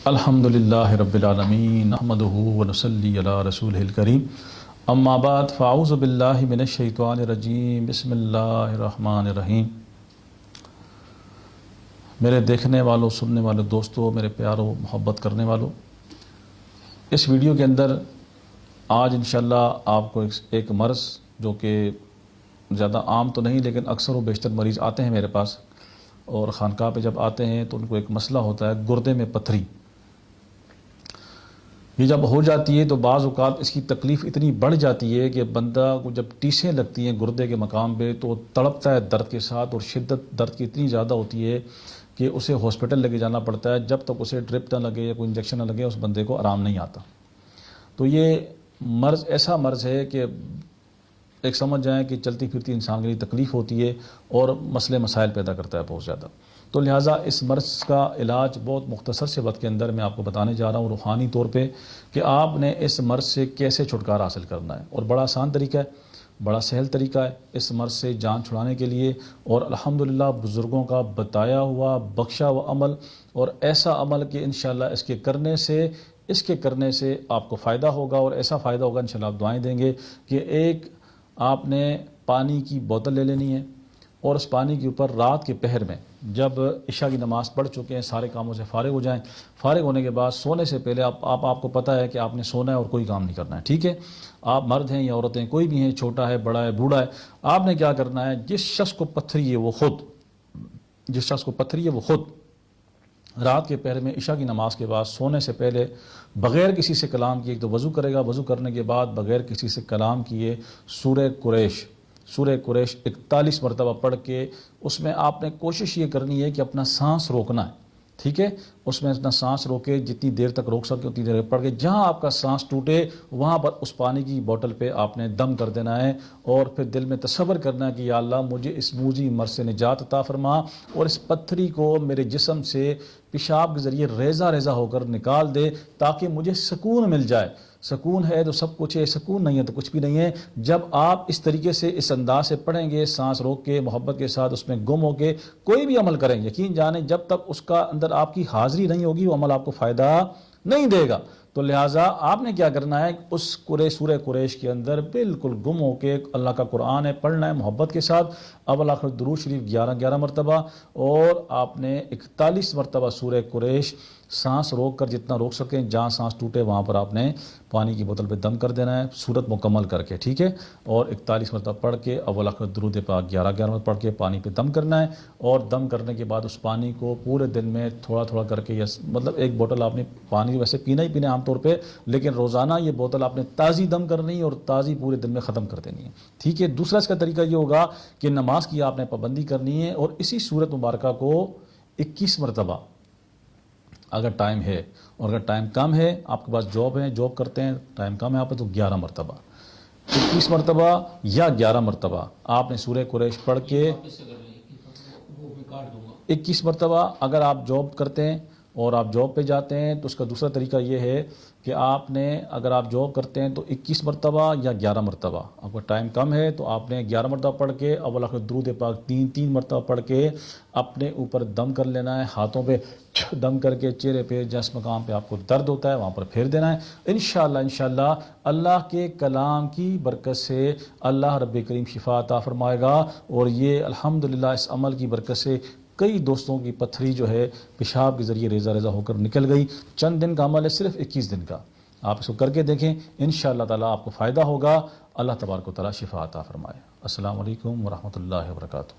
الحمدللہ رب العالمین نحمدہ ونصلی علی رسولہ الکریم اما بعد فاعوذ باللہ من الشیطان الرجیم بسم اللہ الرحمن الرحیم۔ میرے دیکھنے والوں سننے والوں دوستوں، میرے پیاروں محبت کرنے والوں، اس ویڈیو کے اندر آج انشاءاللہ آپ کو ایک مرض جو کہ زیادہ عام تو نہیں لیکن اکثر و بیشتر مریض آتے ہیں میرے پاس، اور خانقاہ پہ جب آتے ہیں تو ان کو ایک مسئلہ ہوتا ہے گردے میں پتھری۔ یہ جب ہو جاتی ہے تو بعض اوقات اس کی تکلیف اتنی بڑھ جاتی ہے کہ بندہ کو جب ٹیسیں لگتی ہیں گردے کے مقام پہ تو تڑپتا ہے درد کے ساتھ، اور شدت درد کی اتنی زیادہ ہوتی ہے کہ اسے ہاسپٹل لے کے جانا پڑتا ہے۔ جب تک اسے ڈرپ نہ لگے یا کوئی انجیکشن نہ لگے اس بندے کو آرام نہیں آتا۔ تو یہ مرض ایسا مرض ہے کہ ایک سمجھ جائیں کہ چلتی پھرتی انسان کے لیے تکلیف ہوتی ہے اور مسئلے مسائل پیدا کرتا ہے بہت زیادہ۔ تو لہٰذا اس مرض کا علاج بہت مختصر سے وقت کے اندر میں آپ کو بتانے جا رہا ہوں روحانی طور پہ کہ آپ نے اس مرض سے کیسے چھٹکارا حاصل کرنا ہے، اور بڑا آسان طریقہ ہے، بڑا سہل طریقہ ہے اس مرض سے جان چھڑانے کے لیے، اور الحمدللہ بزرگوں کا بتایا ہوا بخشا ہوا عمل، اور ایسا عمل کہ انشاءاللہ اس کے کرنے سے آپ کو فائدہ ہوگا، اور ایسا فائدہ ہوگا انشاءاللہ آپ دعائیں دیں گے کہ ایک آپ نے پانی کی بوتل لے لینی ہے، اور اس پانی کے اوپر رات کے پہر میں جب عشاء کی نماز پڑھ چکے ہیں، سارے کاموں سے فارغ ہو جائیں، فارغ ہونے کے بعد سونے سے پہلے آپ کو پتہ ہے کہ آپ نے سونا ہے اور کوئی کام نہیں کرنا ہے، ٹھیک ہے؟ آپ مرد ہیں یا عورتیں کوئی بھی ہیں، چھوٹا ہے بڑا ہے بوڑھا ہے، آپ نے کیا کرنا ہے، جس شخص کو پتھری ہے وہ خود رات کے پہر میں عشاء کی نماز کے بعد سونے سے پہلے بغیر کسی سے کلام کیے تو وضو کرے گا، وضو کرنے کے بعد بغیر کسی سے کلام کیے سورہ قریش 41 مرتبہ پڑھ کے اس میں آپ نے کوشش یہ کرنی ہے کہ اپنا سانس روکنا ہے، ٹھیک ہے؟ اس میں اپنا سانس روکے، جتنی دیر تک روک سکے اتنی دیر پڑھ کے جہاں آپ کا سانس ٹوٹے وہاں پر اس پانی کی بوتل پہ آپ نے دم کر دینا ہے، اور پھر دل میں تصور کرنا ہے کہ یا اللہ مجھے اس موذی مرض سے نجات عطا فرما، اور اس پتھری کو میرے جسم سے پیشاب کے ذریعے ریزہ ریزہ ہو کر نکال دے تاکہ مجھے سکون مل جائے۔ سکون ہے تو سب کچھ ہے، سکون نہیں ہے تو کچھ بھی نہیں ہے۔ جب آپ اس طریقے سے اس انداز سے پڑھیں گے، سانس روک کے محبت کے ساتھ اس میں گم ہو کے کوئی بھی عمل کریں، یقین جانیں جب تک اس کا اندر آپ کی حاضری نہیں ہوگی وہ عمل آپ کو فائدہ نہیں دے گا۔ تو لہٰذا آپ نے کیا کرنا ہے، اس سورہ قریش کے اندر بالکل گم ہو کے اللہ کا قرآن ہے پڑھنا ہے محبت کے ساتھ، اول آخر درود شریف 11 مرتبہ، اور آپ نے 41 مرتبہ سورہ قریش سانس روک کر جتنا روک سکیں، جہاں سانس ٹوٹے وہاں پر آپ نے پانی کی بوتل پہ دم کر دینا ہے سورت مکمل کر کے، ٹھیک ہے؟ اور 41 مرتبہ پڑھ کے اول آخر درود پاک 11 مرتبہ پڑھ کے پانی پہ دم کرنا ہے، اور دم کرنے کے بعد اس پانی کو پورے دن میں تھوڑا تھوڑا کر کے، مطلب ایک بوتل آپ نے پانی ویسے پینا ہی پینا عام طور پہ، لیکن روزانہ یہ بوتل آپ نے تازی دم کرنی ہے اور تازی پورے دن میں ختم کر دینی ہے، ٹھیک ہے؟ دوسرا اس کا طریقہ یہ ہوگا کہ نماز کی آپ نے پابندی کرنی ہے، اور اسی سورت مبارکہ کو 21 مرتبہ اگر ٹائم ہے، اور اگر ٹائم کم ہے آپ کے پاس جاب کرتے ہیں ٹائم کم ہے آپ پہ، تو 11 مرتبہ 21 مرتبہ یا 11 مرتبہ آپ نے سورہ قریش پڑھ کے 21 مرتبہ، اگر آپ جاب کرتے ہیں اور آپ جاب پہ جاتے ہیں تو اس کا دوسرا طریقہ یہ ہے کہ آپ نے، اگر آپ جاب کرتے ہیں تو 21 مرتبہ یا 11 مرتبہ، آپ کا ٹائم کم ہے تو آپ نے 11 مرتبہ پڑھ کے اول آخر درود پاک 3 مرتبہ پڑھ کے اپنے اوپر دم کر لینا ہے، ہاتھوں پہ دم کر کے چہرے پہ جس مقام پہ آپ کو درد ہوتا ہے وہاں پر پھیر دینا ہے۔ انشاءاللہ اللہ کے کلام کی برکت سے اللہ رب کریم شفا عطا فرمائے گا، اور یہ الحمدللہ اس عمل کی برکت سے کئی دوستوں کی پتھری جو ہے پیشاب کے ذریعے ریزہ ریزہ ہو کر نکل گئی۔ چند دن کا عمل ہے، صرف 21 دن کا، آپ اس کو کر کے دیکھیں، انشاءاللہ تعالیٰ آپ کو فائدہ ہوگا۔ اللہ تبارک و تعالیٰ شفا عطا فرمائے۔ السلام علیکم ورحمۃ اللہ وبرکاتہ۔